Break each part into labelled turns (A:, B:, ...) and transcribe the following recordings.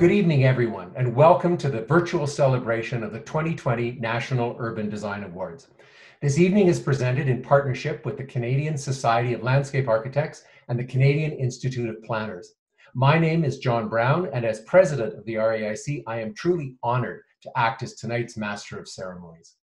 A: good evening, everyone, and welcome to the virtual celebration of the 2020 National Urban Design Awards. This evening is presented in partnership with the Canadian Society of Landscape Architects and the Canadian Institute of Planners. My name is John Brown, and as president of the RAIC, I am truly honored to act as tonight's Master of Ceremonies.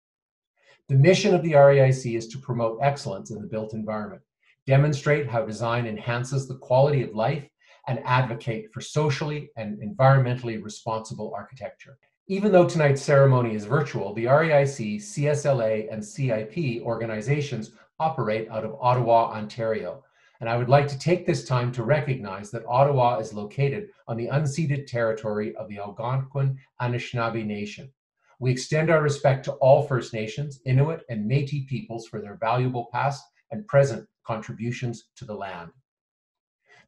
A: The mission of the RAIC is to promote excellence in the built environment, demonstrate how design enhances the quality of life, and advocate for socially and environmentally responsible architecture. Even though tonight's ceremony is virtual, the RAIC, CSLA, and CIP organizations operate out of Ottawa, Ontario. And I would like to take this time to recognize that Ottawa is located on the unceded territory of the Algonquin Anishinaabe Nation. We extend our respect to all First Nations, Inuit, and Métis peoples for their valuable past and present contributions to the land.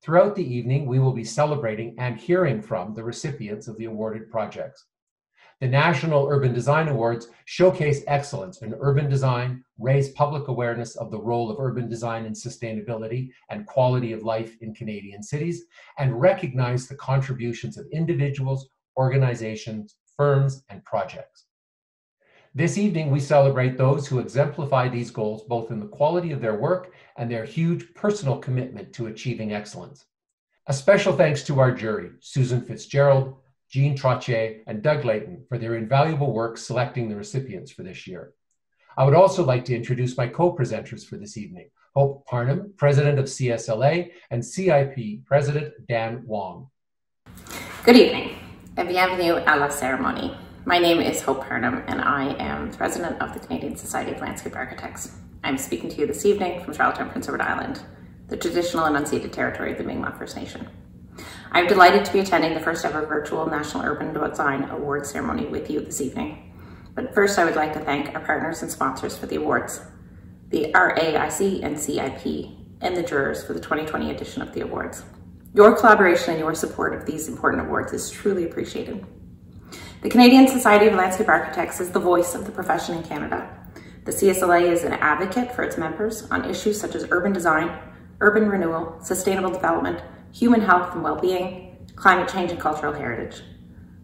A: Throughout the evening, we will be celebrating and hearing from the recipients of the awarded projects. The National Urban Design Awards showcase excellence in urban design, raise public awareness of the role of urban design in sustainability and quality of life in Canadian cities, and recognize the contributions of individuals, organizations, firms, and projects. This evening, we celebrate those who exemplify these goals both in the quality of their work and their huge personal commitment to achieving excellence. A special thanks to our jury, Susan Fitzgerald, Jean Trottier, and Doug Layton, for their invaluable work selecting the recipients for this year. I would also like to introduce my co-presenters for this evening, Hope Parnham, President of CSLA, and CIP President Dan Wong.
B: Good evening, and bienvenue à la cérémonie. My name is Hope Parnham, and I am the President of the Canadian Society of Landscape Architects. I'm speaking to you this evening from Charlottetown, Prince Edward Island, the traditional and unceded territory of the Mi'kmaq First Nation. I'm delighted to be attending the first ever virtual National Urban Design Awards ceremony with you this evening. But first, I would like to thank our partners and sponsors for the awards, the RAIC and CIP, and the jurors for the 2020 edition of the awards. Your collaboration and your support of these important awards is truly appreciated. The Canadian Society of Landscape Architects is the voice of the profession in Canada. The CSLA is an advocate for its members on issues such as urban design, urban renewal, sustainable development, human health and well-being, climate change, and cultural heritage.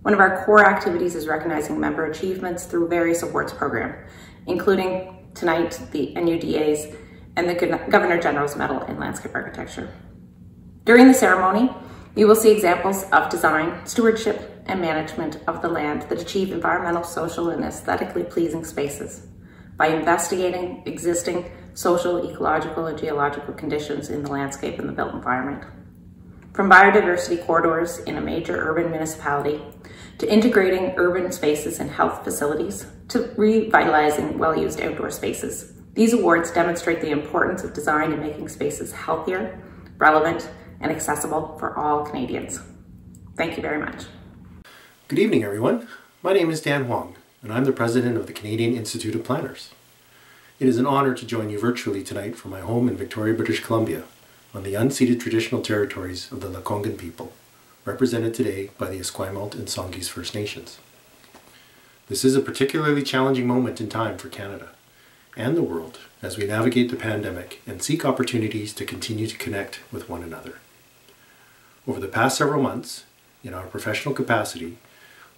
B: One of our core activities is recognizing member achievements through various awards programs, including tonight the NUDA's and the Governor General's Medal in Landscape Architecture. During the ceremony, you will see examples of design, stewardship, and management of the land that achieve environmental, social, and aesthetically pleasing spaces by investigating existing social, ecological, and geological conditions in the landscape and the built environment. From biodiversity corridors in a major urban municipality, to integrating urban spaces and health facilities, to revitalizing well-used outdoor spaces. These awards demonstrate the importance of design in making spaces healthier, relevant, and accessible for all Canadians. Thank you very much.
C: Good evening, everyone. My name is Dan Wong, and I'm the President of the Canadian Institute of Planners. It is an honor to join you virtually tonight from my home in Victoria, British Columbia, on the unceded traditional territories of the Lekwungen people, represented today by the Esquimalt and Songhees First Nations. This is a particularly challenging moment in time for Canada and the world as we navigate the pandemic and seek opportunities to continue to connect with one another. Over the past several months, in our professional capacity,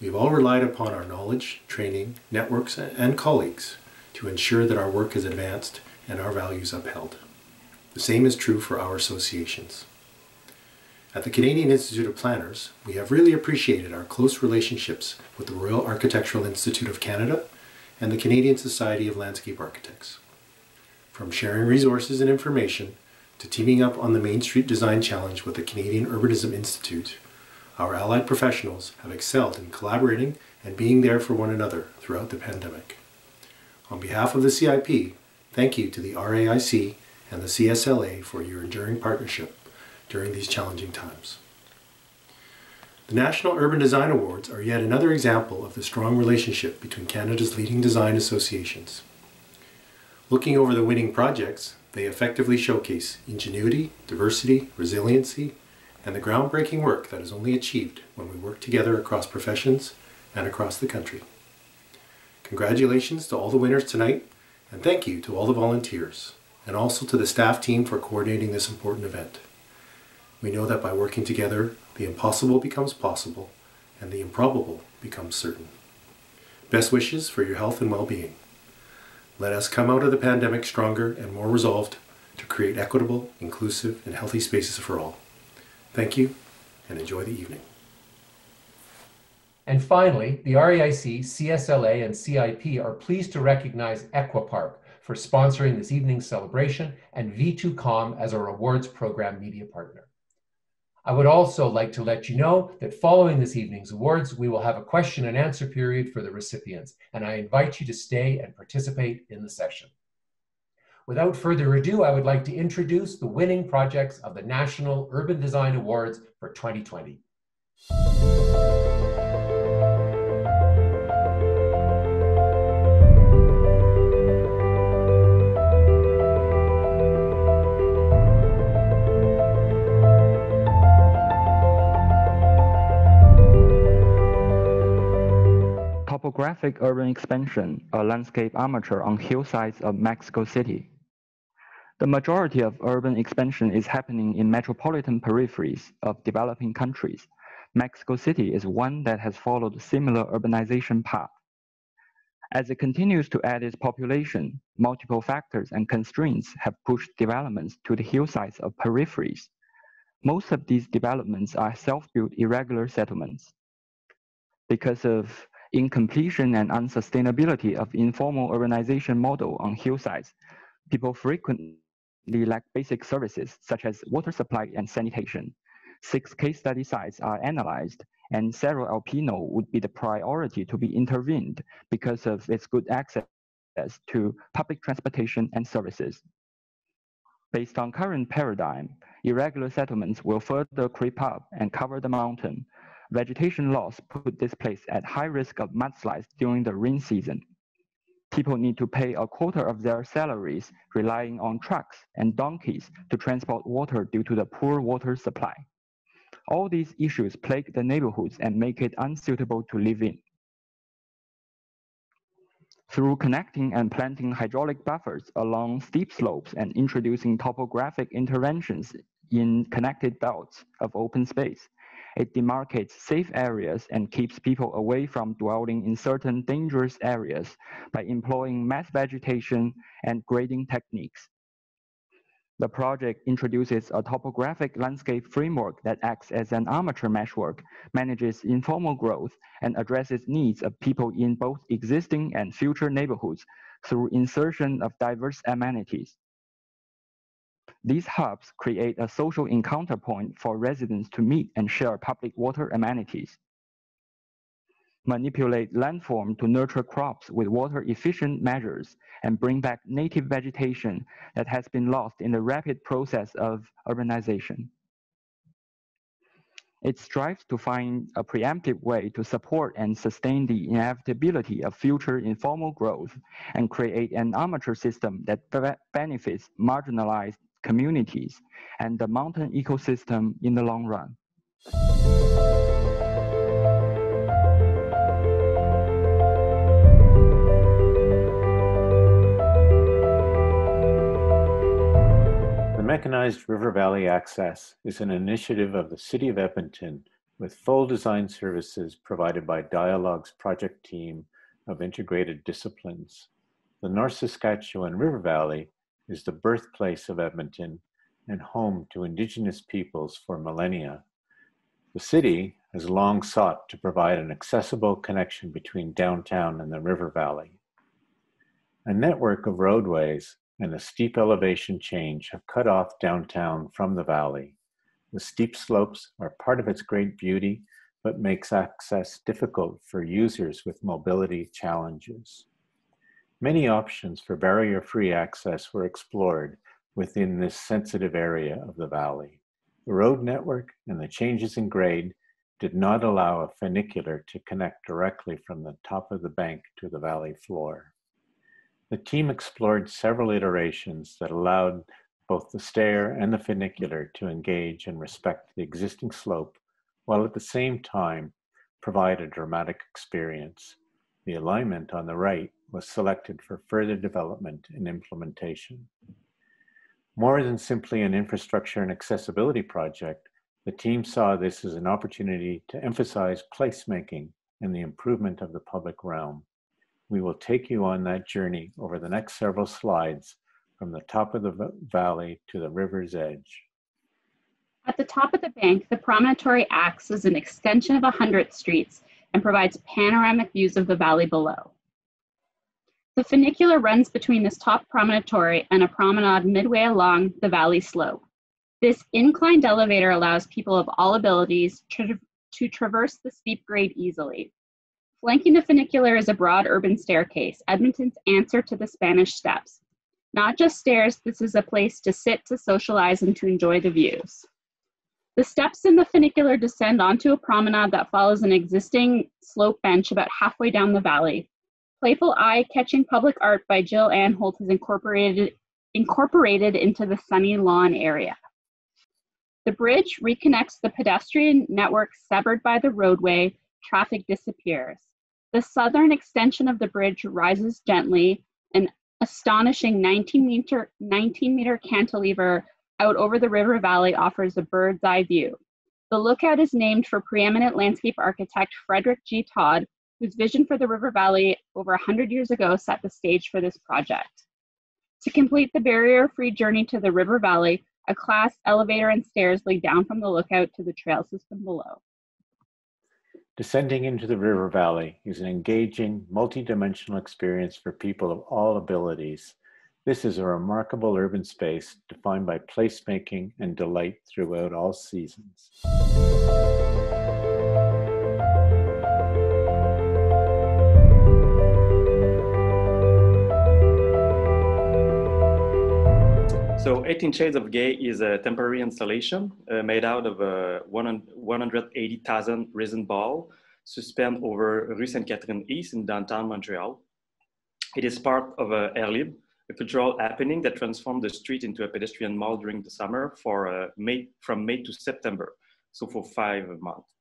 C: we've all relied upon our knowledge, training, networks, and colleagues to ensure that our work is advanced and our values upheld. The same is true for our associations. At the Canadian Institute of Planners, we have really appreciated our close relationships with the Royal Architectural Institute of Canada and the Canadian Society of Landscape Architects. From sharing resources and information to teaming up on the Main Street Design Challenge with the Canadian Urbanism Institute, our allied professionals have excelled in collaborating and being there for one another throughout the pandemic. On behalf of the CIP, thank you to the RAIC and the CSLA for your enduring partnership during these challenging times. The National Urban Design Awards are yet another example of the strong relationship between Canada's leading design associations. Looking over the winning projects, they effectively showcase ingenuity, diversity, resiliency, and the groundbreaking work that is only achieved when we work together across professions and across the country. Congratulations to all the winners tonight, and thank you to all the volunteers, and also to the staff team for coordinating this important event. We know that by working together, the impossible becomes possible, and the improbable becomes certain. Best wishes for your health and well-being. Let us come out of the pandemic stronger and more resolved to create equitable, inclusive, and healthy spaces for all. Thank you, and enjoy the evening.
A: And finally, the RAIC, CSLA, and CIP are pleased to recognize Equipark for sponsoring this evening's celebration and V2Com as our awards program media partner. I would also like to let you know that following this evening's awards, we will have a question and answer period for the recipients, and I invite you to stay and participate in the session. Without further ado, I would like to introduce the winning projects of the National Urban Design Awards for 2020.
D: Topographic urban expansion, a landscape armature on hillsides of Mexico City. The majority of urban expansion is happening in metropolitan peripheries of developing countries. Mexico City is one that has followed a similar urbanization path. As it continues to add its population, multiple factors and constraints have pushed developments to the hillsides of peripheries. Most of these developments are self-built irregular settlements. Because of incompletion and unsustainability of informal urbanization model on hillsides, people frequently lack basic services such as water supply and sanitation. 6 case study sites are analyzed, and Cerro Alpino would be the priority to be intervened because of its good access to public transportation and services. Based on current paradigm, irregular settlements will further creep up and cover the mountain. Vegetation loss put this place at high risk of mudslides during the rain season. People need to pay a quarter of their salaries relying on trucks and donkeys to transport water due to the poor water supply. All these issues plague the neighborhoods and make it unsuitable to live in. Through connecting and planting hydraulic buffers along steep slopes and introducing topographic interventions in connected belts of open space, it demarcates safe areas and keeps people away from dwelling in certain dangerous areas by employing mass vegetation and grading techniques. The project introduces a topographic landscape framework that acts as an armature meshwork, manages informal growth, and addresses needs of people in both existing and future neighborhoods through insertion of diverse amenities. These hubs create a social encounter point for residents to meet and share public water amenities. Manipulate landform to nurture crops with water-efficient measures and bring back native vegetation that has been lost in the rapid process of urbanization. It strives to find a preemptive way to support and sustain the inevitability of future informal growth and create an armature system that benefits marginalized communities and the mountain ecosystem in the long run.
E: The Mechanized River Valley Access is an initiative of the City of Edmonton with full design services provided by DIALOG's project team of integrated disciplines. The North Saskatchewan River Valley is the birthplace of Edmonton and home to Indigenous peoples for millennia. The city has long sought to provide an accessible connection between downtown and the river valley. A network of roadways and a steep elevation change have cut off downtown from the valley. The steep slopes are part of its great beauty, but makes access difficult for users with mobility challenges. Many options for barrier-free access were explored within this sensitive area of the valley. The road network and the changes in grade did not allow a funicular to connect directly from the top of the bank to the valley floor. The team explored several iterations that allowed both the stair and the funicular to engage and respect the existing slope, while at the same time provide a dramatic experience. The alignment on the right was selected for further development and implementation. More than simply an infrastructure and accessibility project, The team saw this as an opportunity to emphasize placemaking and the improvement of the public realm. We will take you on that journey over the next several slides from the top of the valley to the river's edge.
F: At the top of the bank, the promontory acts as an extension of 100th Streets and provides panoramic views of the valley below. The funicular runs between this top promontory and a promenade midway along the valley slope. This inclined elevator allows people of all abilities to traverse the steep grade easily. Flanking the funicular is a broad urban staircase, Edmonton's answer to the Spanish Steps. Not just stairs, this is a place to sit, to socialize, and to enjoy the views. The steps in the funicular descend onto a promenade that follows an existing slope bench about halfway down the valley. Playful eye-catching public art by Jill Anholt is incorporated into the sunny lawn area. The bridge reconnects the pedestrian network severed by the roadway. Traffic disappears. The southern extension of the bridge rises gently, an astonishing 19-meter cantilever out over the river valley offers a bird's eye view. The lookout is named for preeminent landscape architect Frederick G. Todd, whose vision for the river valley over 100 years ago set the stage for this project. To complete the barrier-free journey to the river valley, a class elevator and stairs lead down from the lookout to the trail system below.
E: Descending into the river valley is an engaging, multi-dimensional experience for people of all abilities. This is a remarkable urban space defined by placemaking and delight throughout all seasons.
G: So 18 Shades of Gay is a temporary installation made out of a 180,000 resin ball suspended over Rue Sainte-Catherine East in downtown Montreal. It is part of Air Libre, a cultural happening that transformed the street into a pedestrian mall during the summer from May to September, so for 5 months.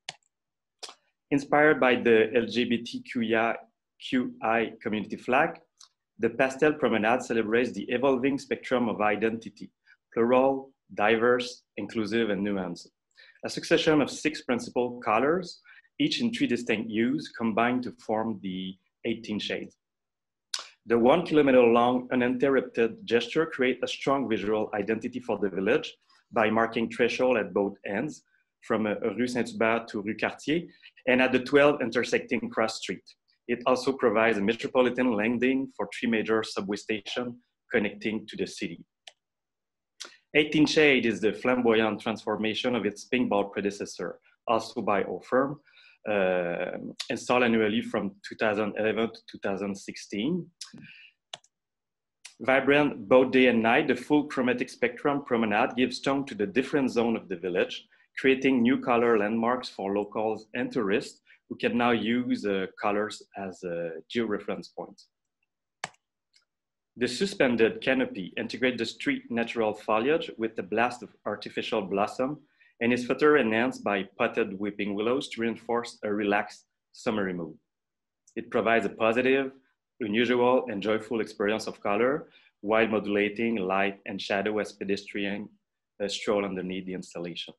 G: Inspired by the LGBTQI community flag, the pastel promenade celebrates the evolving spectrum of identity, plural, diverse, inclusive, and nuanced. A succession of 6 principal colors, each in 3 distinct hues, combine to form the 18 shades. The 1 kilometer long uninterrupted gesture creates a strong visual identity for the village by marking threshold at both ends, from Rue Saint-Hubert to Rue Cartier, and at the 12 intersecting cross streets. It also provides a metropolitan landing for 3 major subway stations connecting to the city. 18 Shade is the flamboyant transformation of its pink ball predecessor, also by our firm, installed annually from 2011 to 2016. Vibrant both day and night, the full chromatic spectrum promenade gives tone to the different zones of the village, creating new color landmarks for locals and tourists who can now use colors as georeference points. The suspended canopy integrates the street natural foliage with a blast of artificial blossom and is further enhanced by potted weeping willows to reinforce a relaxed summery mood. It provides a positive, unusual, and joyful experience of color while modulating light and shadow as pedestrians stroll underneath the installation.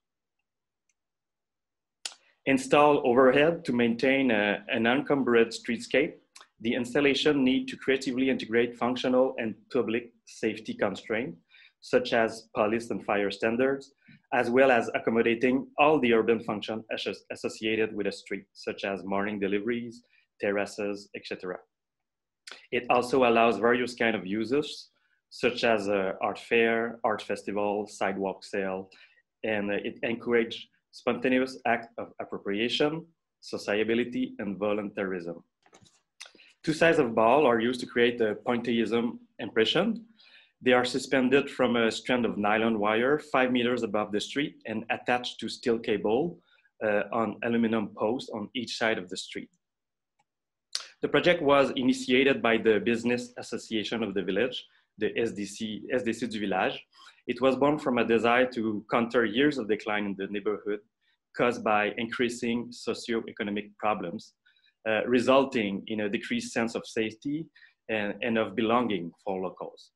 G: Installed overhead to maintain an unencumbered streetscape, the installation needs to creatively integrate functional and public safety constraints, such as police and fire standards, as well as accommodating all the urban functions associated with a street, such as morning deliveries, terraces, etc. It also allows various kinds of uses, such as art fair, art festival, sidewalk sale, and it encourages spontaneous act of appropriation, sociability, and voluntarism. 2 sides of ball are used to create a pointillism impression. They are suspended from a strand of nylon wire 5 meters above the street and attached to steel cable on aluminum posts on each side of the street. The project was initiated by the Business Association of the Village, the SDC du Village. It was born from a desire to counter years of decline in the neighborhood caused by increasing socioeconomic problems, resulting in a decreased sense of safety and of belonging for locals.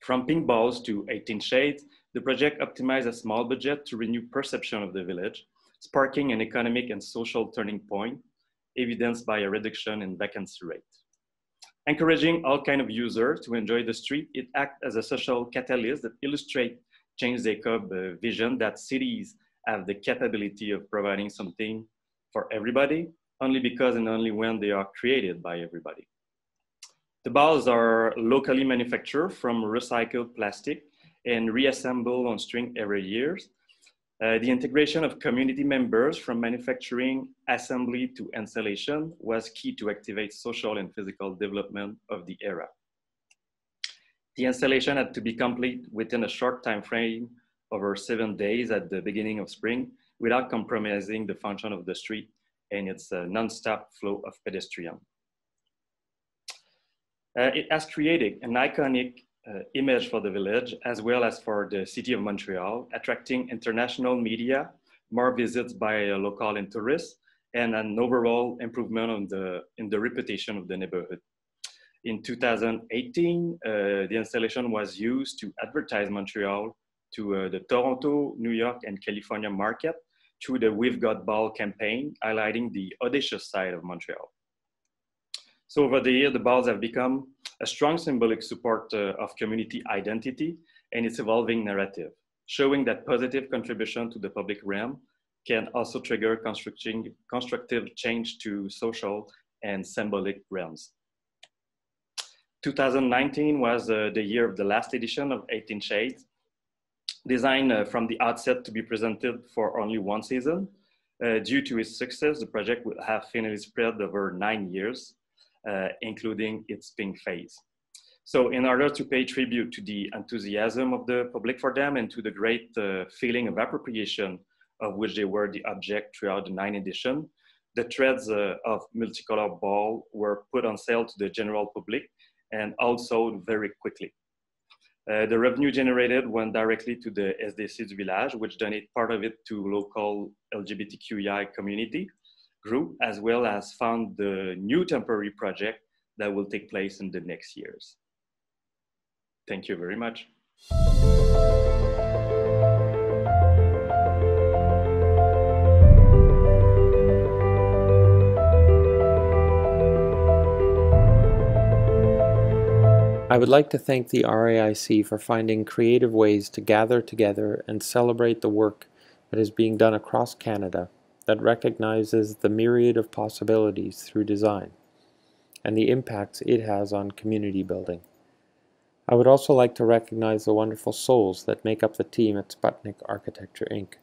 G: From pink balls to 18 shades, the project optimized a small budget to renew perception of the village, sparking an economic and social turning point, evidenced by a reduction in vacancy rate. Encouraging all kinds of users to enjoy the street, it acts as a social catalyst that illustrates Change Jacob vision that cities have the capability of providing something for everybody, only because and only when they are created by everybody. The balls are locally manufactured from recycled plastic and reassembled on string every year. The integration of community members from manufacturing, assembly to installation was key to activate social and physical development of the era. The installation had to be complete within a short time frame over 7 days at the beginning of spring without compromising the function of the street and its non-stop flow of pedestrians. It has created an iconic image for the village as well as for the city of Montreal, attracting international media, more visits by local and tourists, and an overall improvement in the reputation of the neighborhood. In 2018, the installation was used to advertise Montreal to the Toronto, New York, and California market through the We've Got Ball campaign, highlighting the audacious side of Montreal. So over the year, the balls have become a strong symbolic support of community identity and its evolving narrative, showing that positive contribution to the public realm can also trigger constructive change to social and symbolic realms. 2019 was the year of the last edition of 18 Shades, designed from the outset to be presented for only one season. Due to its success, the project would have finally spread over 9 years, including its pink phase. So in order to pay tribute to the enthusiasm of the public for them and to the great feeling of appropriation of which they were the object throughout the 9th edition, the threads of multicolor ball were put on sale to the general public and also very quickly. The revenue generated went directly to the SDC du Village, which donated part of it to local LGBTQI community group, as well as fund the new temporary project that will take place in the next years. Thank you very much.
H: I would like to thank the RAIC for finding creative ways to gather together and celebrate the work that is being done across Canada that recognizes the myriad of possibilities through design and the impacts it has on community building. I would also like to recognize the wonderful souls that make up the team at SPUTNIK Architecture Inc.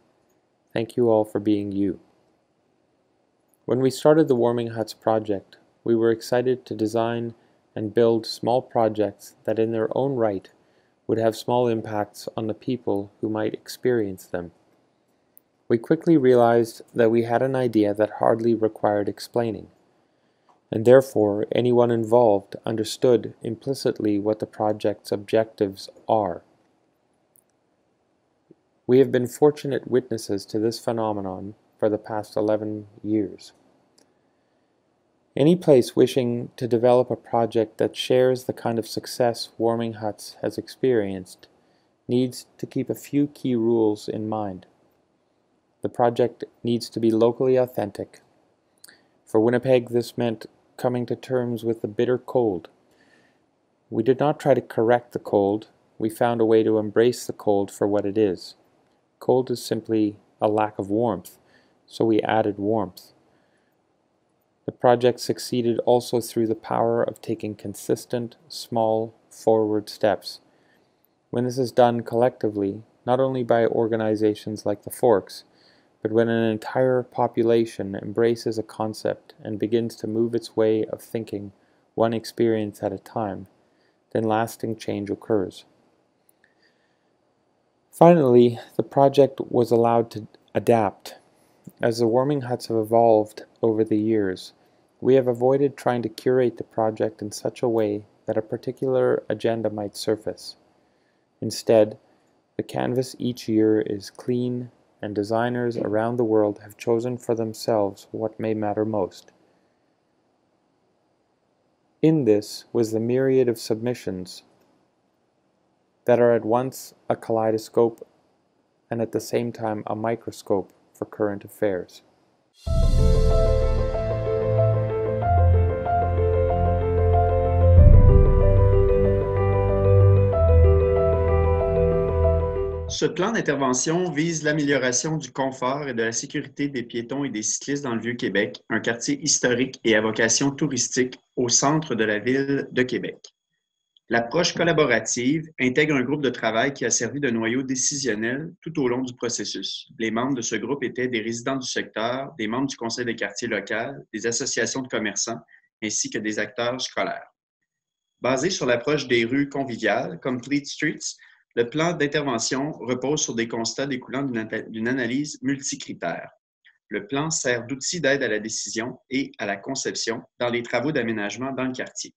H: Thank you all for being you. When we started the Warming Huts project, we were excited to design and build small projects that in their own right would have small impacts on the people who might experience them. We quickly realized that we had an idea that hardly required explaining, and therefore anyone involved understood implicitly what the project's objectives are. We have been fortunate witnesses to this phenomenon for the past 11 years. Any place wishing to develop a project that shares the kind of success Warming Huts has experienced needs to keep a few key rules in mind. The project needs to be locally authentic. For Winnipeg, this meant coming to terms with the bitter cold. We did not try to correct the cold, we found a way to embrace the cold for what it is. Cold is simply a lack of warmth, so we added warmth. The project succeeded also through the power of taking consistent, small, forward steps. When this is done collectively, not only by organizations like the Forks, but when an entire population embraces a concept and begins to move its way of thinking one experience at a time, then lasting change occurs. Finally, the project was allowed to adapt. As the Warming Huts have evolved over the years, we have avoided trying to curate the project in such a way that a particular agenda might surface. Instead, the canvas each year is clean, and designers around the world have chosen for themselves what may matter most. In this was the myriad of submissions that are at once a kaleidoscope and at the same time a microscope for current affairs.
I: Ce plan d'intervention vise l'amélioration du confort et de la sécurité des piétons et des cyclistes dans le Vieux-Québec, un quartier historique et à vocation touristique au centre de la ville de Québec. L'approche collaborative intègre un groupe de travail qui a servi de noyau décisionnel tout au long du processus. Les membres de ce groupe étaient des résidents du secteur, des membres du conseil des quartiers local, des associations de commerçants, ainsi que des acteurs scolaires. Basé sur l'approche des rues conviviales, Complete Streets, le plan d'intervention repose sur des constats découlant d'une analyse multicritère. Le plan sert d'outil d'aide à la décision et à la conception dans les travaux d'aménagement dans le quartier.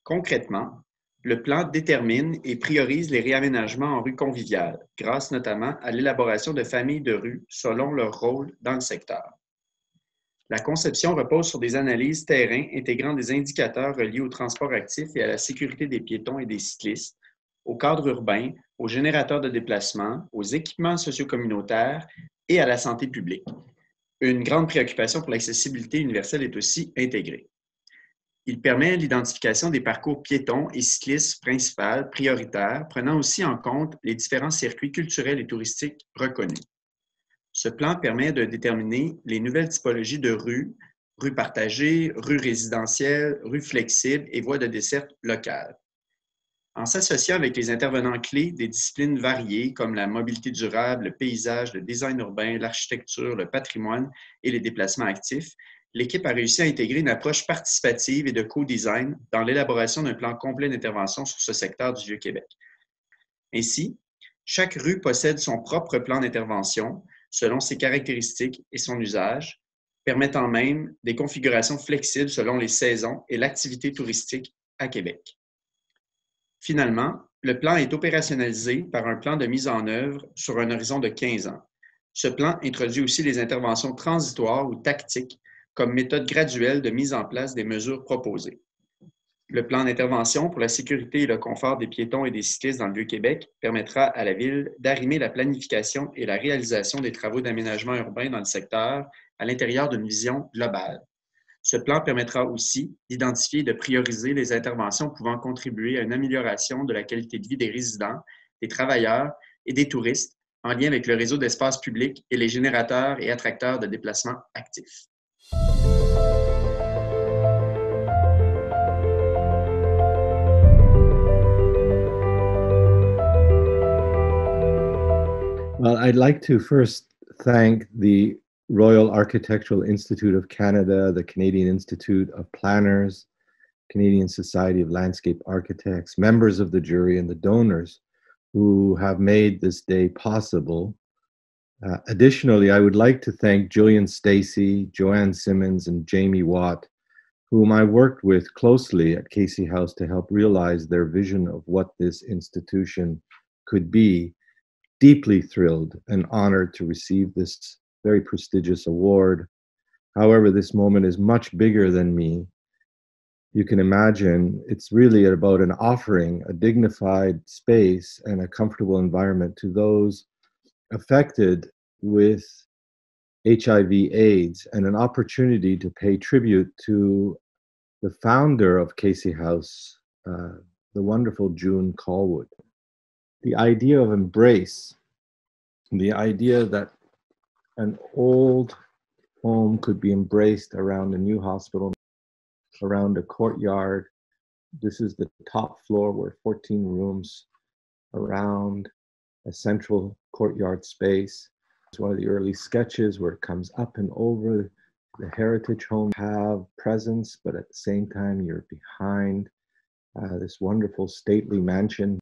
I: Concrètement, le plan détermine et priorise les réaménagements en rues conviviales, grâce notamment à l'élaboration de familles de rues selon leur rôle dans le secteur. La conception repose sur des analyses terrain intégrant des indicateurs reliés au transport actif et à la sécurité des piétons et des cyclistes, au cadre urbain, aux générateurs de déplacement, aux équipements socio-communautaires et à la santé publique. Une grande préoccupation pour l'accessibilité universelle est aussi intégrée. Il permet l'identification des parcours piétons et cyclistes principaux prioritaires, prenant aussi en compte les différents circuits culturels et touristiques reconnus. Ce plan permet de déterminer les nouvelles typologies de rues, rues partagées, rues résidentielles, rues flexibles et voies de desserte locales. En s'associant avec les intervenants clés des disciplines variées comme la mobilité durable, le paysage, le design urbain, l'architecture, le patrimoine et les déplacements actifs, l'équipe a réussi à intégrer une approche participative et de co-design dans l'élaboration d'un plan complet d'intervention sur ce secteur du Vieux-Québec. Ainsi, chaque rue possède son propre plan d'intervention selon ses caractéristiques et son usage, permettant même des configurations flexibles selon les saisons et l'activité touristique à Québec. Finalement, le plan est opérationnalisé par un plan de mise en œuvre sur un horizon de 15 ans. Ce plan introduit aussi les interventions transitoires ou tactiques comme méthode graduelle de mise en place des mesures proposées. Le plan d'intervention pour la sécurité et le confort des piétons et des cyclistes dans le Vieux-Québec permettra à la Ville d'arrimer la planification et la réalisation des travaux d'aménagement urbain dans le secteur à l'intérieur d'une vision globale. Ce plan permettra aussi d'identifier et de prioriser les interventions pouvant contribuer à une amélioration de la qualité de vie des résidents, des travailleurs et des touristes en lien avec le réseau d'espaces publics et les générateurs et attracteurs de déplacement actifs.
J: Well, I'd like to first thank the Royal Architectural Institute of Canada, the Canadian Institute of Planners, Canadian Society of Landscape Architects, members of the jury, and the donors who have made this day possible. Additionally, I would like to thank Julian Stacey, Joanne Simmons, and Jamie Watt, whom I worked with closely at Casey House to help realize their vision of what this institution could be. Deeply thrilled and honored to receive this very prestigious award. However, this moment is much bigger than me. You can imagine it's really about an offering, a dignified space and a comfortable environment to those affected with HIV/AIDS, and an opportunity to pay tribute to the founder of Casey House, the wonderful June Callwood. The idea of embrace, the idea that an old home could be embraced around a new hospital, around a courtyard. This is the top floor where 14 rooms around a central courtyard space. It's one of the early sketches where it comes up and over. The heritage homes have presence, but at the same time, you're behind this wonderful stately mansion.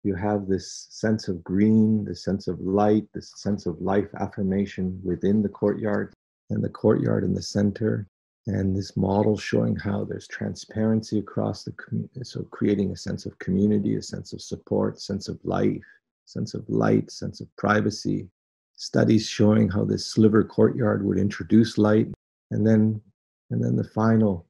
J: You have this sense of green, this sense of light, this sense of life affirmation within the courtyard, and the courtyard in the center. And this model showing how there's transparency across the community, so creating a sense of community, a sense of support, sense of life, sense of light, sense of privacy. Studies showing how this sliver courtyard would introduce light, and then the final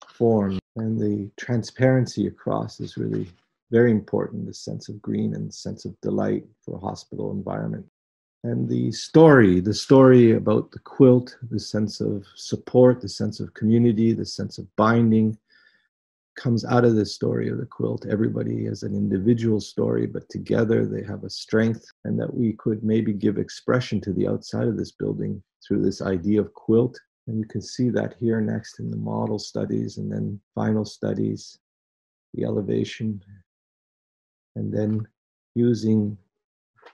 J: form, and the transparency across is really very important, this sense of green and sense of delight for a hospital environment. And the story about the quilt, the sense of support, the sense of community, the sense of binding, comes out of this story of the quilt. Everybody has an individual story, but together they have a strength, and that we could maybe give expression to the outside of this building through this idea of quilt. And you can see that here next in the model studies and then final studies, the elevation, and then using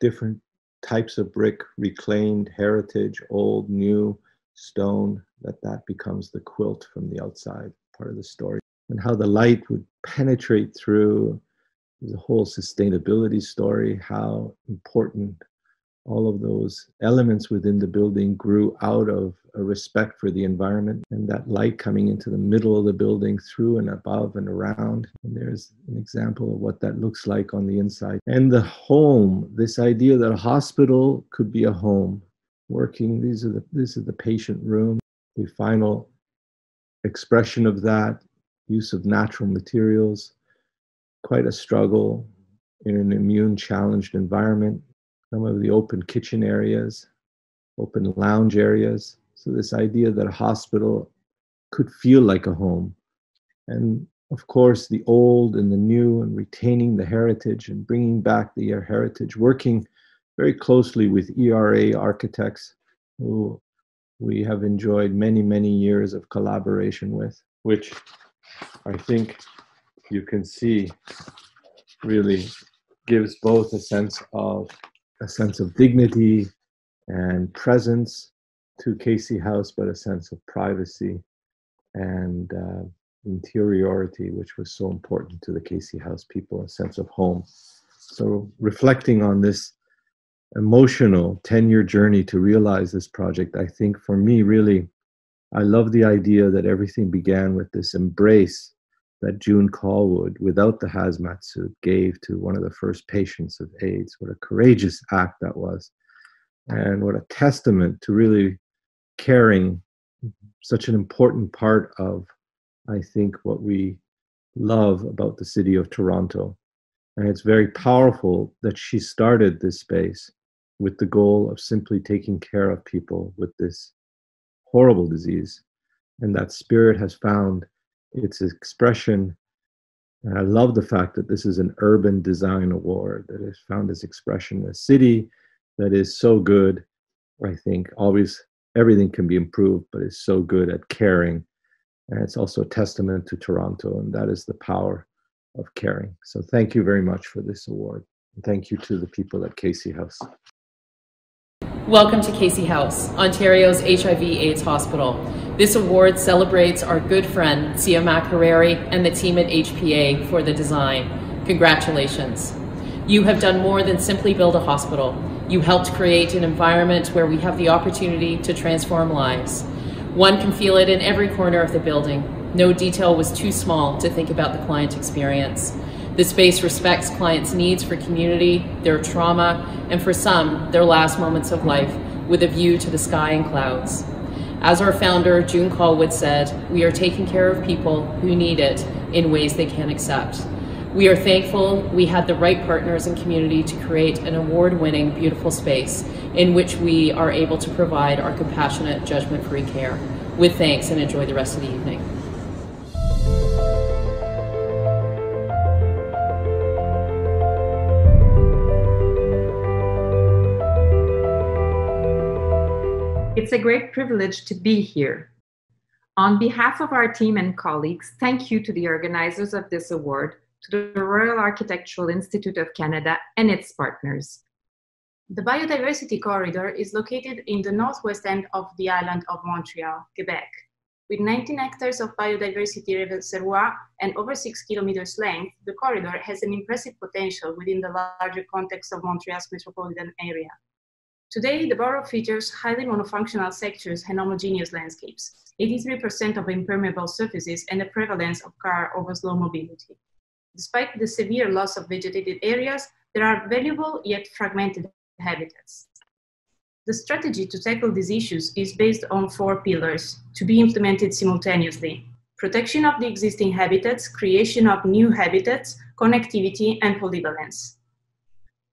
J: different types of brick, reclaimed, heritage, old, new, stone, that becomes the quilt from the outside, part of the story. And how the light would penetrate through the whole sustainability story, how important all of those elements within the building grew out of a respect for the environment, and that light coming into the middle of the building, through and above and around. And there's an example of what that looks like on the inside. And the home, this idea that a hospital could be a home, working, this is the patient room, the final expression of that, use of natural materials, quite a struggle in an immune challenged environment. Some of the open kitchen areas, open lounge areas. So this idea that a hospital could feel like a home. And of course, the old and the new, and retaining the heritage and bringing back the heritage, working very closely with ERA architects, who we have enjoyed many, many years of collaboration with, which I think you can see really gives both a sense of dignity and presence to Casey House, but a sense of privacy and interiority, which was so important to the Casey House people, a sense of home. So reflecting on this emotional 10-year journey to realize this project, I think for me, really, I love the idea that everything began with this embrace that June Callwood, without the hazmat suit, gave to one of the first patients of AIDS. What a courageous act that was. And what a testament to really caring, such an important part of, I think, what we love about the city of Toronto. And it's very powerful that she started this space with the goal of simply taking care of people with this horrible disease. And that spirit has found its expression. And I love the fact that this is an urban design award that has found its expression in a city that is so good. I think always everything can be improved, but is so good at caring. And it's also a testament to Toronto, and that is the power of caring. So thank you very much for this award. And thank you to the people at Casey House.
K: Welcome to Casey House, Ontario's HIV/AIDS hospital. This award celebrates our good friend, Sia Makareri, and the team at HPA for the design. Congratulations. You have done more than simply build a hospital. You helped create an environment where we have the opportunity to transform lives. One can feel it in every corner of the building. No detail was too small to think about the client experience. The space respects clients' needs for community, their trauma, and for some, their last moments of life, with a view to the sky and clouds. As our founder, June Callwood, said, we are taking care of people who need it in ways they can't accept. We are thankful we had the right partners and community to create an award-winning, beautiful space in which we are able to provide our compassionate, judgment-free care. With thanks, and enjoy the rest of the evening.
L: It's a great privilege to be here. On behalf of our team and colleagues, thank you to the organizers of this award, to the Royal Architectural Institute of Canada and its partners.
M: The Biodiversity Corridor is located in the northwest end of the island of Montreal, Quebec. With 19 hectares of biodiversity reservoir and over 6 kilometers length, the corridor has an impressive potential within the larger context of Montreal's metropolitan area. Today, the borough features highly monofunctional sectors and homogeneous landscapes, 83% of impermeable surfaces, and a prevalence of car over slow mobility. Despite the severe loss of vegetated areas, there are valuable yet fragmented habitats. The strategy to tackle these issues is based on 4 pillars to be implemented simultaneously: protection of the existing habitats, creation of new habitats, connectivity, and polyvalence.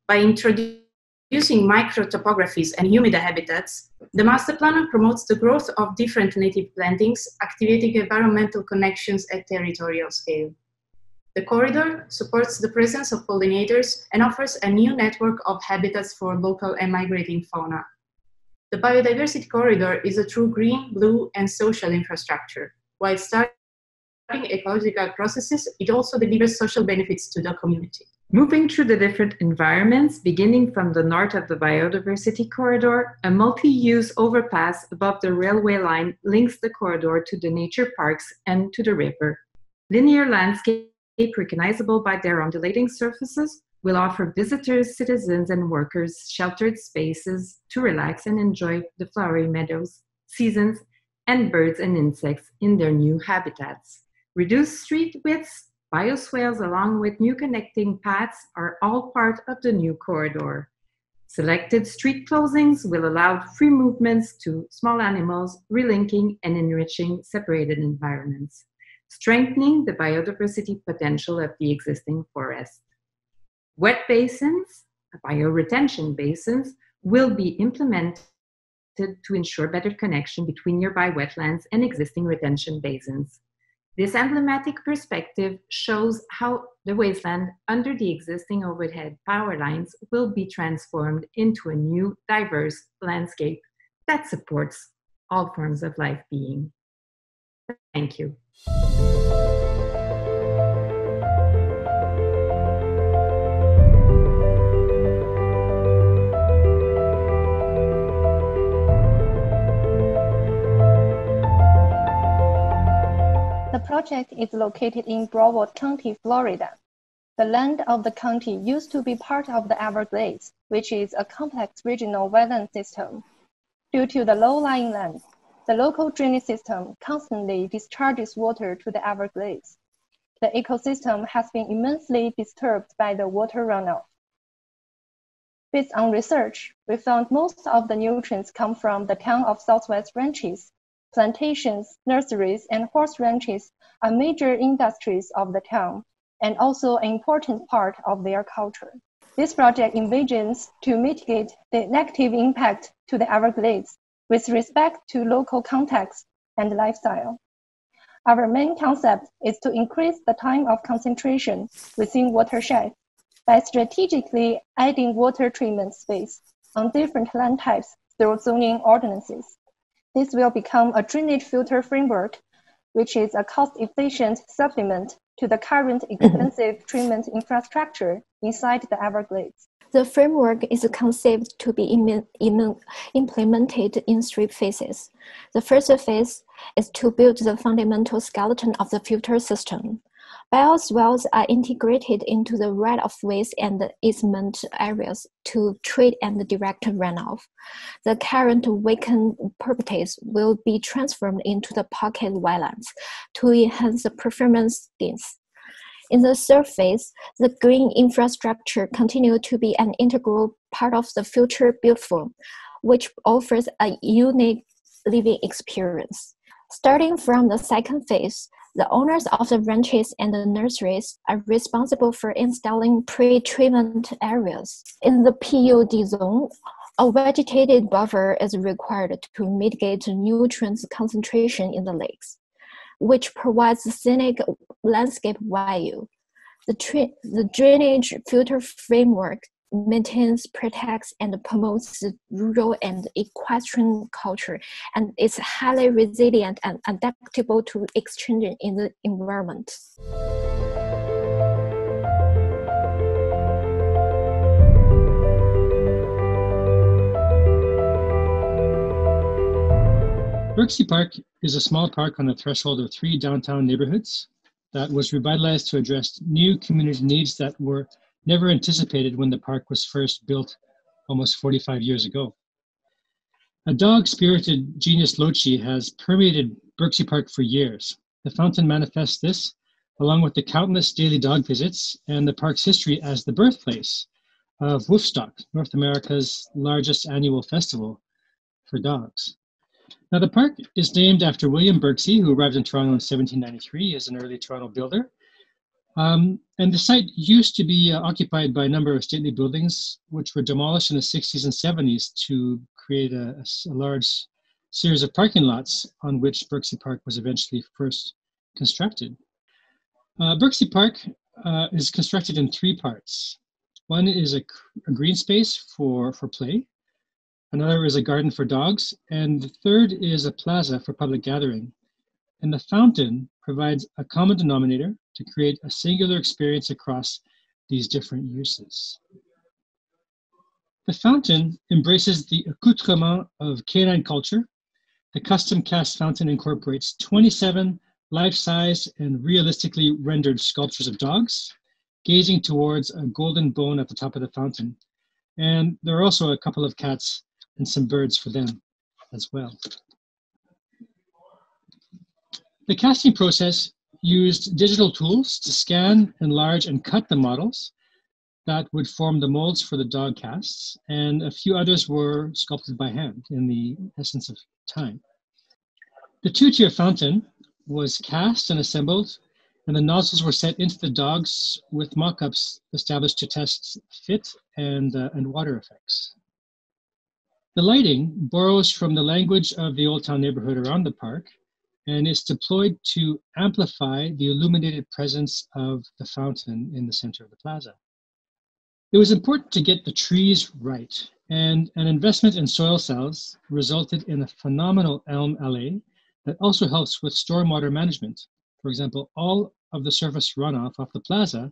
M: By introducing micro-topographies and humida habitats, the master plan promotes the growth of different native plantings, activating environmental connections at territorial scale. The corridor supports the presence of pollinators and offers a new network of habitats for local and migrating fauna. The biodiversity corridor is a true green, blue, and social infrastructure. While starting ecological processes, it also delivers social benefits to the community.
L: Moving through the different environments, beginning from the north of the biodiversity corridor, a multi-use overpass above the railway line links the corridor to the nature parks and to the river. Linear landscape, recognizable by their undulating surfaces, will offer visitors, citizens, and workers sheltered spaces to relax and enjoy the flowery meadows, seasons, and birds and insects in their new habitats. Reduced street widths, bioswales along with new connecting paths are all part of the new corridor. Selected street closings will allow free movements to small animals, relinking and enriching separated environments, strengthening the biodiversity potential of the existing forest. Wet basins, bioretention basins, will be implemented to ensure better connection between nearby wetlands and existing retention basins. This emblematic perspective shows how the wasteland under the existing overhead power lines will be transformed into a new, diverse landscape that supports all forms of life being. Thank you.
N: The project is located in Broward County, Florida. The land of the county used to be part of the Everglades, which is a complex regional wetland system. Due to the low-lying land, the local drainage system constantly discharges water to the Everglades. The ecosystem has been immensely disturbed by the water runoff. Based on research, we found most of the nutrients come from the town of Southwest ranches. Plantations, nurseries, and horse ranches are major industries of the town and also an important part of their culture. This project envisions to mitigate the negative impact to the Everglades with respect to local context and lifestyle. Our main concept is to increase the time of concentration within watersheds by strategically adding water treatment space on different land types through zoning ordinances. This will become a drainage filter framework, which is a cost-efficient supplement to the current expensive treatment infrastructure inside the Everglades.
O: The framework is conceived to be implemented in 3 phases. The first phase is to build the fundamental skeleton of the filter system. Bioswales are integrated into the right-of-ways and easement areas to treat and direct runoff. The current vacant properties will be transformed into the pocket wetlands to enhance the performance gains. In the third phase, the green infrastructure continues to be an integral part of the future built form, which offers a unique living experience. Starting from the second phase, the owners of the ranches and the nurseries are responsible for installing pre-treatment areas. In the PUD zone, a vegetated buffer is required to mitigate nutrient concentration in the lakes, which provides scenic landscape value. The drainage filter framework maintains, protects, and promotes the rural and equestrian culture, and is highly resilient and adaptable to exchange in the environment.
P: Berksey Park is a small park on the threshold of 3 downtown neighborhoods that was revitalized to address new community needs that were never anticipated when the park was first built almost 45 years ago. A dog-spirited genius loci has permeated Berksey Park for years. The fountain manifests this, along with the countless daily dog visits and the park's history as the birthplace of Woofstock, North America's largest annual festival for dogs. Now, the park is named after William Birksey, who arrived in Toronto in 1793 as an early Toronto builder. And the site used to be occupied by a number of stately buildings, which were demolished in the 60s and 70s to create a large series of parking lots on which Birksey Park was eventually first constructed. Birksey Park is constructed in three parts. One is a green space for play. Another is a garden for dogs. And the third is a plaza for public gathering. And the fountain provides a common denominator to create a singular experience across these different uses. The fountain embraces the accoutrement of canine culture. The custom cast fountain incorporates 27 life-size and realistically rendered sculptures of dogs, gazing towards a golden bone at the top of the fountain. And there are also a couple of cats and some birds for them as well. The casting process used digital tools to scan, enlarge, and cut the models that would form the molds for the dog casts, and a few others were sculpted by hand in the essence of time. The two-tier fountain was cast and assembled, and the nozzles were set into the dogs with mock-ups established to test fit and water effects. The lighting borrows from the language of the Old Town neighborhood around the park, and is deployed to amplify the illuminated presence of the fountain in the center of the plaza. It was important to get the trees right, and an investment in soil cells resulted in a phenomenal elm alley that also helps with stormwater management. For example, all of the surface runoff off the plaza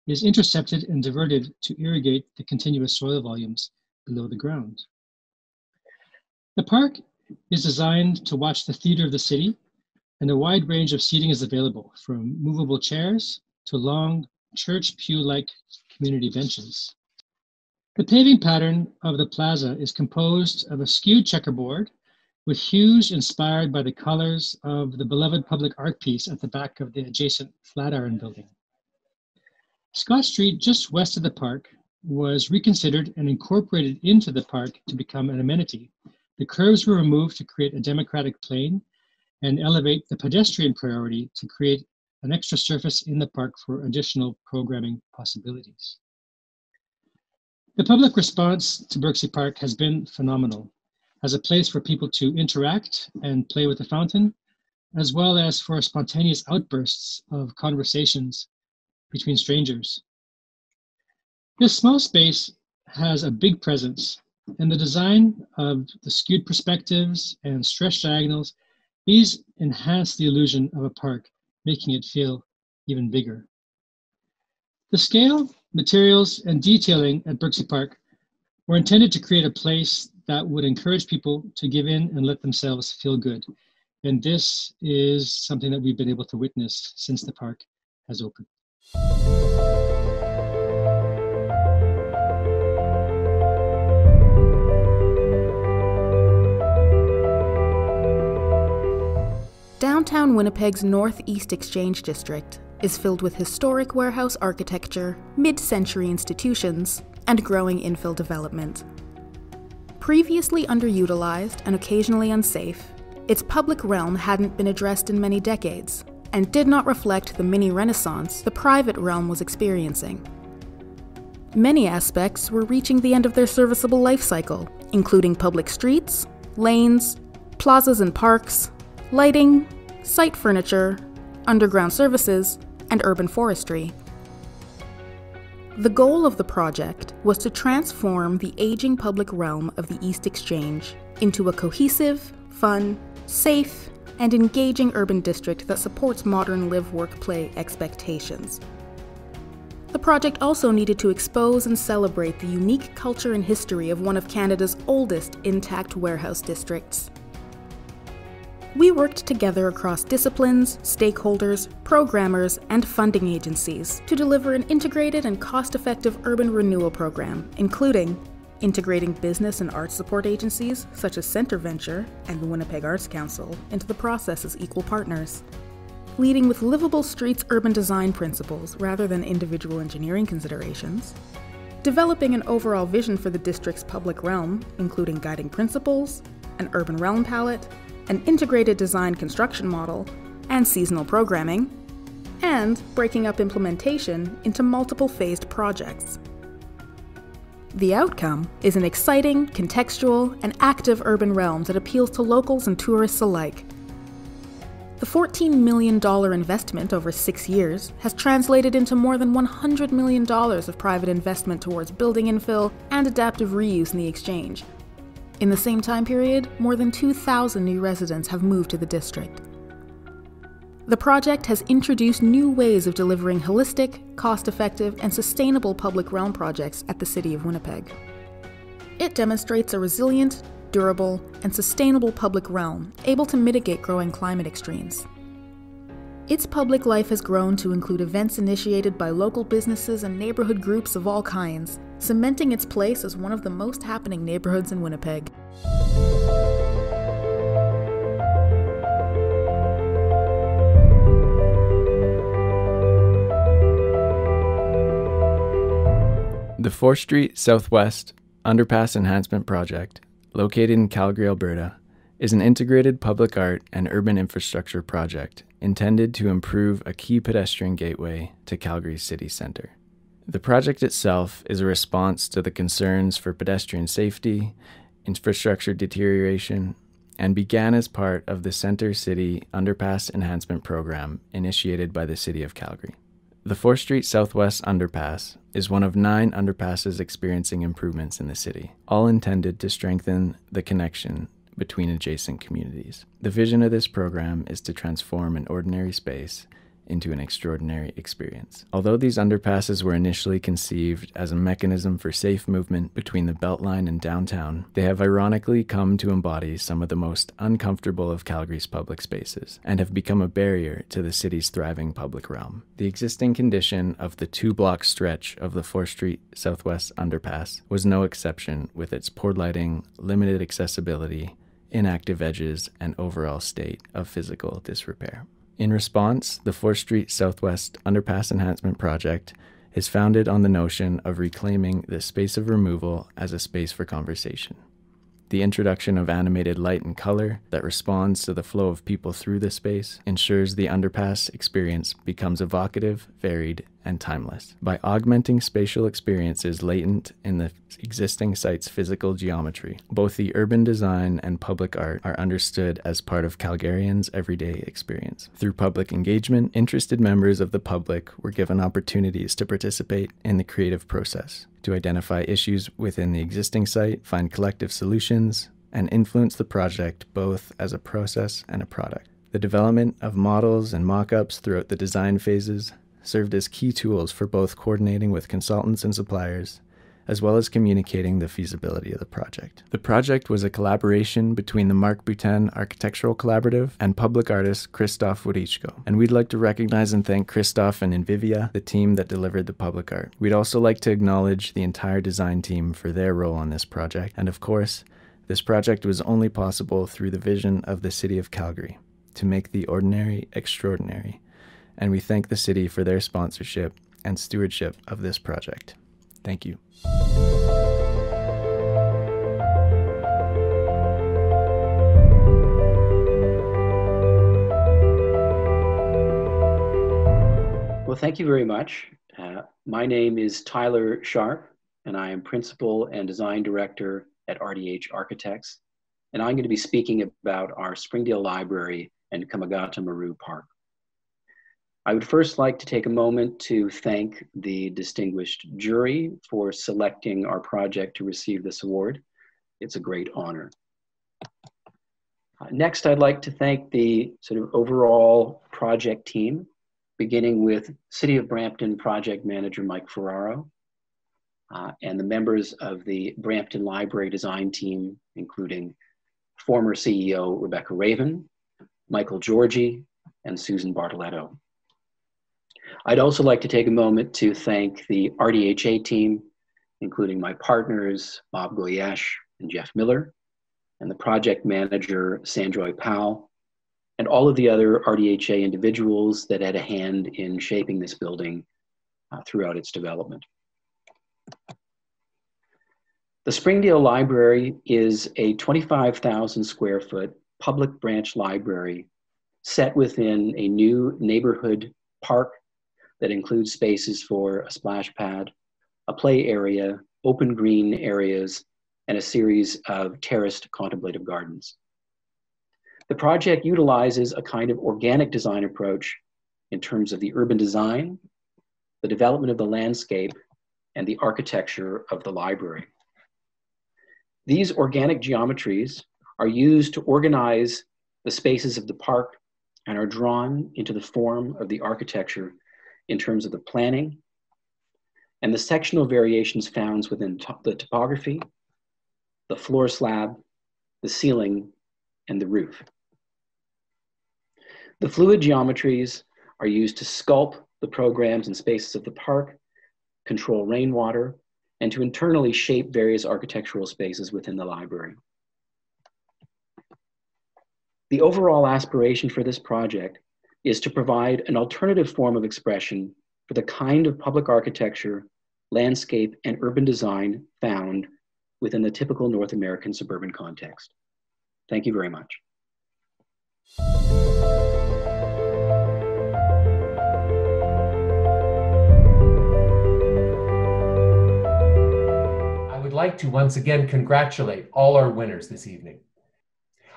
P: is intercepted and diverted to irrigate the continuous soil volumes below the ground. The park is designed to watch the theater of the city, and a wide range of seating is available, from movable chairs to long church pew-like community benches. The paving pattern of the plaza is composed of a skewed checkerboard with hues inspired by the colors of the beloved public art piece at the back of the adjacent Flatiron building. Scott Street, just west of the park, was reconsidered and incorporated into the park to become an amenity. The curves were removed to create a democratic plane and elevate the pedestrian priority to create an extra surface in the park for additional programming possibilities. The public response to Birksey Park has been phenomenal, as a place for people to interact and play with the fountain, as well as for spontaneous outbursts of conversations between strangers. This small space has a big presence, and the design of the skewed perspectives and stretched diagonals, these enhance the illusion of a park, making it feel even bigger. The scale, materials, and detailing at Birksey Park were intended to create a place that would encourage people to give in and let themselves feel good. And this is something that we've been able to witness since the park has opened.
Q: Downtown Winnipeg's Northeast Exchange District is filled with historic warehouse architecture, mid-century institutions, and growing infill development. Previously underutilized and occasionally unsafe, its public realm hadn't been addressed in many decades and did not reflect the mini-renaissance the private realm was experiencing. Many aspects were reaching the end of their serviceable life cycle, including public streets, lanes, plazas and parks, lighting, site furniture, underground services, and urban forestry. The goal of the project was to transform the aging public realm of the East Exchange into a cohesive, fun, safe, and engaging urban district that supports modern live-work-play expectations. The project also needed to expose and celebrate the unique culture and history of one of Canada's oldest intact warehouse districts. We worked together across disciplines, stakeholders, programmers, and funding agencies to deliver an integrated and cost-effective urban renewal program, including integrating business and art support agencies such as Centre Venture and the Winnipeg Arts Council into the process as equal partners, leading with livable streets urban design principles rather than individual engineering considerations, developing an overall vision for the district's public realm, including guiding principles, an urban realm palette, an integrated design construction model, and seasonal programming, and breaking up implementation into multiple phased projects. The outcome is an exciting, contextual, and active urban realm that appeals to locals and tourists alike. The $14 million investment over 6 years has translated into more than $100 million of private investment towards building infill and adaptive reuse in the exchange. In the same time period, more than 2,000 new residents have moved to the district. The project has introduced new ways of delivering holistic, cost-effective, and sustainable public realm projects at the City of Winnipeg. It demonstrates a resilient, durable, and sustainable public realm able to mitigate growing climate extremes. Its public life has grown to include events initiated by local businesses and neighborhood groups of all kinds, cementing its place as one of the most happening neighborhoods in Winnipeg.
R: The 4th Street Southwest Underpass Enhancement Project, located in Calgary, Alberta, is an integrated public art and urban infrastructure project intended to improve a key pedestrian gateway to Calgary's city centre. The project itself is a response to the concerns for pedestrian safety, infrastructure deterioration, and began as part of the Centre City Underpass Enhancement Program initiated by the City of Calgary. The 4th Street Southwest Underpass is one of 9 underpasses experiencing improvements in the city, all intended to strengthen the connection between adjacent communities. The vision of this program is to transform an ordinary space into an extraordinary experience. Although these underpasses were initially conceived as a mechanism for safe movement between the Beltline and downtown, they have ironically come to embody some of the most uncomfortable of Calgary's public spaces and have become a barrier to the city's thriving public realm. The existing condition of the 2-block stretch of the 4th Street Southwest Underpass was no exception, with its poor lighting, limited accessibility, inactive edges, and overall state of physical disrepair. In response, the 4th Street Southwest Underpass Enhancement Project is founded on the notion of reclaiming the space of removal as a space for conversation. The introduction of animated light and color that responds to the flow of people through the space ensures the underpass experience becomes evocative, varied, and timeless. By augmenting spatial experiences latent in the existing site's physical geometry, both the urban design and public art are understood as part of Calgarians' everyday experience. Through public engagement, interested members of the public were given opportunities to participate in the creative process, to identify issues within the existing site, find collective solutions, and influence the project both as a process and a product. The development of models and mock-ups throughout the design phases served as key tools for both coordinating with consultants and suppliers, as well as communicating the feasibility of the project. The project was a collaboration between the MARC BOUTIN Architectural Collaborative and public artist Christoph Wodichko. And we'd like to recognize and thank Christoph and Invivia, the team that delivered the public art. We'd also like to acknowledge the entire design team for their role on this project. And of course, this project was only possible through the vision of the City of Calgary, to make the ordinary extraordinary. And we thank the city for their sponsorship and stewardship of this project. Thank you.
S: Well, thank you very much. My name is Tyler Sharp, and I am Principal and Design Director at RDH Architects. And I'm going to be speaking about our Springdale Library and Kamagata Maru Park. I would first like to take a moment to thank the distinguished jury for selecting our project to receive this award. It's a great honor. Next, I'd like to thank the sort of overall project team, beginning with City of Brampton Project Manager Mike Ferraro, and the members of the Brampton Library Design Team, including former CEO Rebecca Raven, Michael Georgie, and Susan Bartoletto. I'd also like to take a moment to thank the RDHA team, including my partners, Bob Goyesh and Jeff Miller, and the project manager, Sandroy Powell, and all of the other RDHA individuals that had a hand in shaping this building throughout its development. The Springdale Library is a 25,000 square foot public branch library set within a new neighborhood park that includes spaces for a splash pad, a play area, open green areas, and a series of terraced contemplative gardens. The project utilizes a kind of organic design approach in terms of the urban design, the development of the landscape, and the architecture of the library. These organic geometries are used to organize the spaces of the park and are drawn into the form of the architecture in terms of the planning and the sectional variations found within the topography, the floor slab, the ceiling, and the roof. The fluid geometries are used to sculpt the programs and spaces of the park, control rainwater, and to internally shape various architectural spaces within the library. The overall aspiration for this project is to provide an alternative form of expression for the kind of public architecture, landscape, and urban design found within the typical North American suburban context. Thank you very much.
A: I would like to once again congratulate all our winners this evening.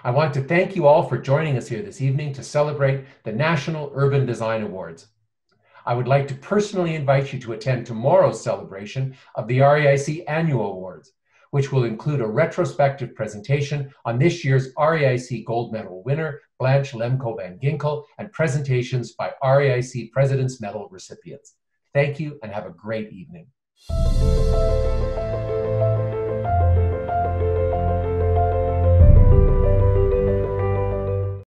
A: I want to thank you all for joining us here this evening to celebrate the National Urban Design Awards. I would like to personally invite you to attend tomorrow's celebration of the REIC Annual Awards, which will include a retrospective presentation on this year's REIC Gold Medal winner, Blanche Lemko Van Ginkel, and presentations by REIC President's Medal recipients. Thank you and have a great evening.